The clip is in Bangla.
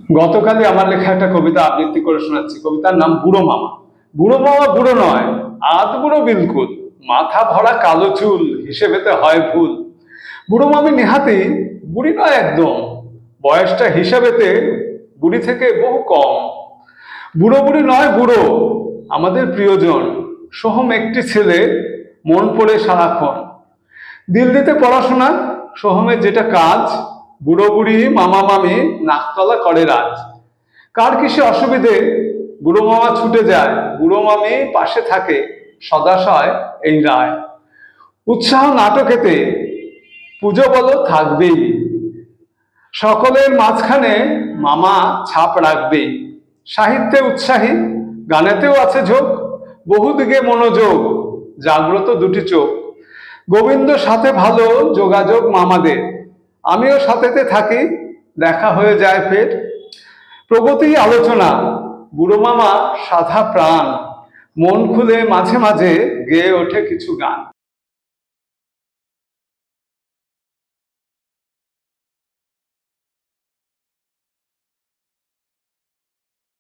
গতকালই আমার লেখা একটা কবিতা আবৃত্তি করে শোনাচ্ছি। কবিতার নাম বুড়ো মামা। বুড়ো মামা বুড়ো নয়, আধ বুড়ো বিলকুল, মাথা ভরা কালো চুল, হিসেবেতে হয় ভুল। বুড়ো মামি নেহাতি বুড়ি নয় একদম, বয়সটা হিসাবেতে বুড়ি থেকে বহু কম। বুড়ো বুড়ি নয় বুড়ো, আমাদের প্রিয়জন, সোহম একটি ছেলে, মন পড়ে সারাক্ষণ। দিল্লিতে পড়াশোনা, সোহমের যেটা কাজ, বুড়ো বুড়ি মামা মামি নাকতলা করে রাজ। কার কিসে অসুবিধে, বুড়ো মামা ছুটে যায়, বুড়ো মামি পাশে থাকে, সদাশয় এই রায়। উৎসাহ নাটকেতে, পুজো বলো থাকবেই, সকলের মাঝখানে মামা ছাপ রাখবেই। সাহিত্যে উৎসাহী, গানেতেও আছে ঝোঁক, বহুদিকে মনোযোগ, জাগ্রত দুটি চোখ। গোবিন্দ সাথে ভালো যোগাযোগ মামাদের, আমিও সাথেতে থাকি, দেখা হয়ে যায় ফের। প্রগতি আলোচনা, বুড়ো মামা সাধা প্রাণ, মন খুলে মাঝে মাঝে গেয়ে ওঠে কিছু গান।